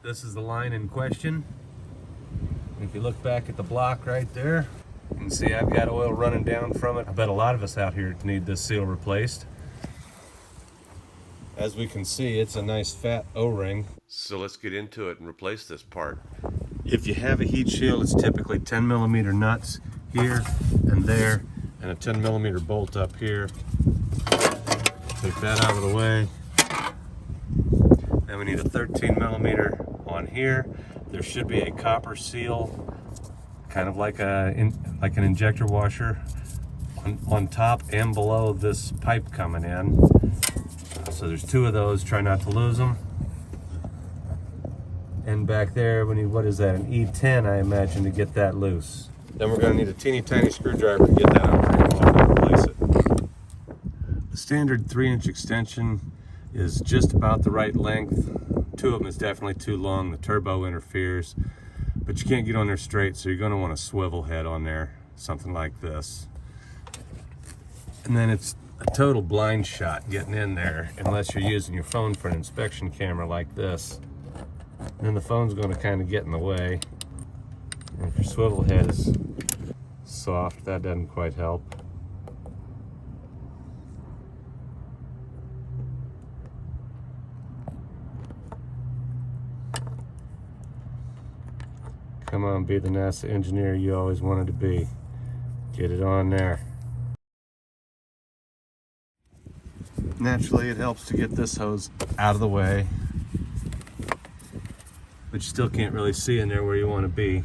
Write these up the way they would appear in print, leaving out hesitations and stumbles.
This is the line in question. If you look back at the block right there, you can see I've got oil running down from it. I bet a lot of us out here need this seal replaced. As we can see, it's a nice fat O-ring. So let's get into it and replace this part. If you have a heat shield, it's typically 10 millimeter nuts here and there, and a 10 millimeter bolt up here. Take that out of the way. Then we need a 13 millimeter on here. There should be a copper seal, kind of like an injector washer, on top and below this pipe coming in. So there's two of those. Try not to lose them. And back there, we need, what is that, an E10, I imagine, to get that loose. Then we're going to need a teeny tiny screwdriver to get that out until we replace it. The standard 3-inch extension is just about the right length. Two of them is definitely too long. The turbo interferes, but you can't get on there straight, so you're going to want a swivel head on there, something like this. And then it's a total blind shot getting in there unless you're using your phone for an inspection camera like this. And then the phone's going to kind of get in the way. And if your swivel head is soft, that doesn't quite help. Come on, be the NASA engineer you always wanted to be. Get it on there. Naturally, it helps to get this hose out of the way, but you still can't really see in there where you want to be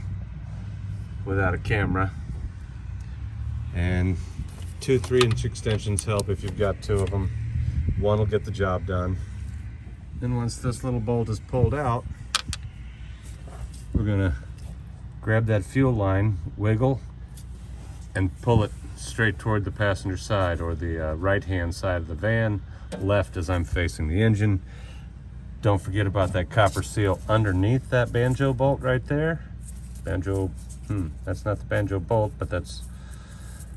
without a camera. And two 3-inch extensions help if you've got two of them. One will get the job done. Then once this little bolt is pulled out, we're gonna grab that fuel line, wiggle, and pull it straight toward the passenger side, or the right-hand side of the van, left as I'm facing the engine. Don't forget about that copper seal underneath that banjo bolt right there. Banjo, that's not the banjo bolt, but that's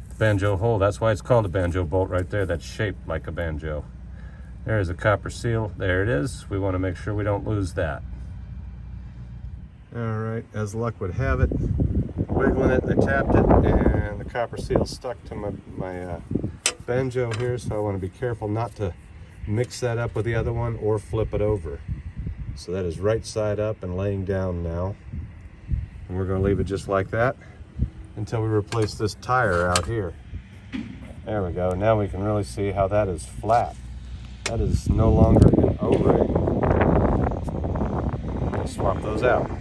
the banjo hole. That's why it's called a banjo bolt right there. That's shaped like a banjo. There's a copper seal. There it is. We want to make sure we don't lose that. All right, as luck would have it, wiggling it, I tapped it, and the copper seal stuck to my banjo here, so I want to be careful not to mix that up with the other one or flip it over. So that is right side up and laying down now. And we're going to leave it just like that until we replace this tire out here. There we go. Now we can really see how that is flat. That is no longer an O-ring. We'll swap those out.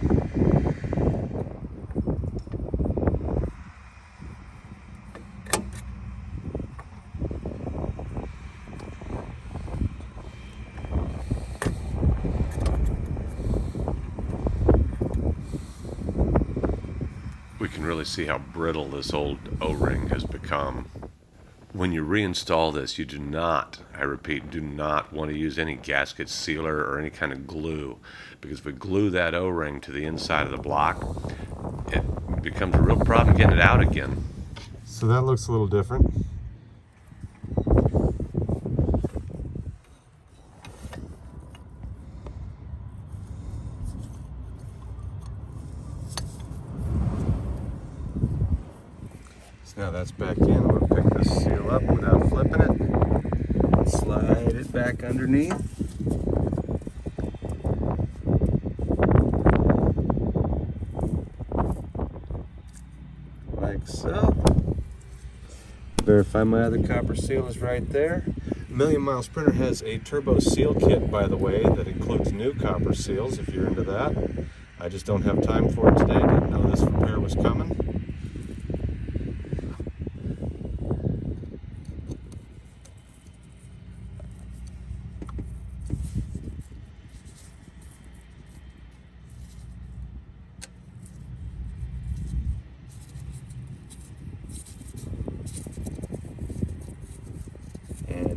We can really see how brittle this old O-ring has become. When you reinstall this, you do not, I repeat, do not want to use any gasket sealer or any kind of glue, because if we glue that O-ring to the inside of the block, it becomes a real problem getting it out again. So that looks a little different. Now that's back in. I'm going to pick this seal up without flipping it. Slide it back underneath. Like so. Verify my other copper seal is right there. Million Mile Sprinter has a turbo seal kit, by the way, that includes new copper seals if you're into that. I just don't have time for it today. Didn't know this repair was coming.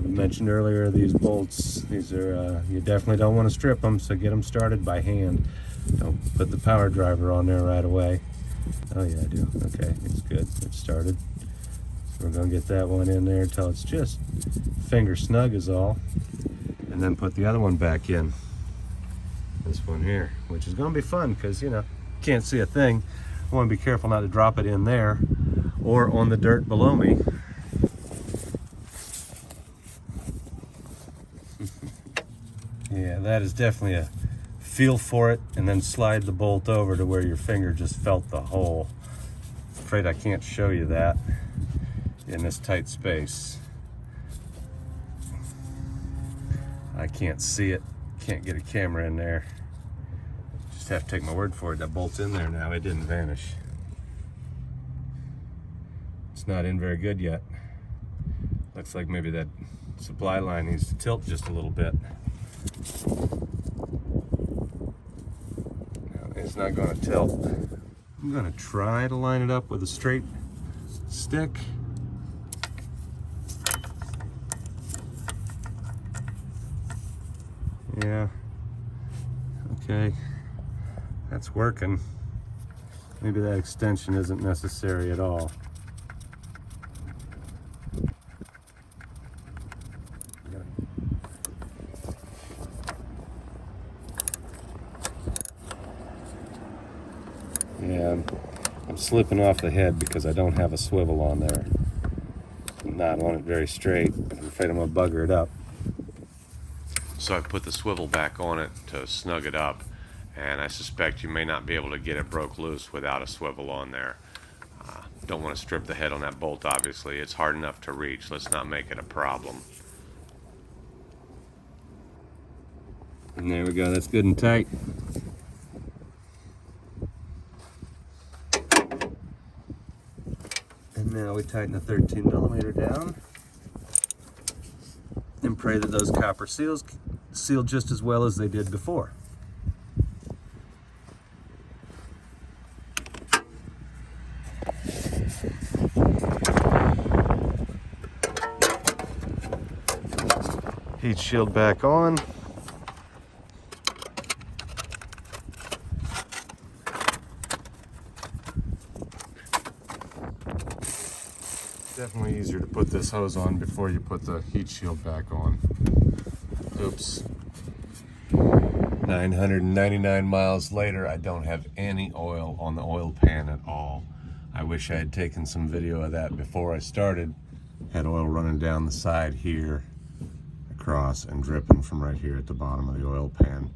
Mentioned earlier, these bolts, these are you definitely don't want to strip them, so get them started by hand. Don't put the power driver on there right away. Oh yeah, I do. Okay, it's good. It's started. So we're going to get that one in there until it's just finger snug is all, and then put the other one back in. this one here, which is going to be fun because, you know, can't see a thing. I want to be careful not to drop it in there or on the dirt below me. Yeah, that is definitely a feel for it and then slide the bolt over to where your finger just felt the hole. Afraid I can't show you that in this tight space. I can't see it, can't get a camera in there. Just have to take my word for it. That bolt's in there now. It didn't vanish. It's not in very good yet. Looks like maybe that supply line needs to tilt just a little bit. No, it's not going to tilt. I'm going to try to line it up with a straight stick. Yeah, okay, that's working. Maybe that extension isn't necessary at all. Yeah, I'm slipping off the head because I don't have a swivel on there. I'm not on it very straight. I'm afraid I'm gonna bugger it up. So I put the swivel back on it to snug it up, and I suspect you may not be able to get it broke loose without a swivel on there. Don't want to strip the head on that bolt, obviously. It's hard enough to reach. Let's not make it a problem. And there we go, that's good and tight. And now we tighten the 13mm down and pray that those copper seals seal just as well as they did before. Heat shield back on. Definitely easier to put this hose on before you put the heat shield back on. Oops. 999 miles later, I don't have any oil on the oil pan at all. I wish I had taken some video of that before I started. Had oil running down the side here, across, and dripping from right here at the bottom of the oil pan.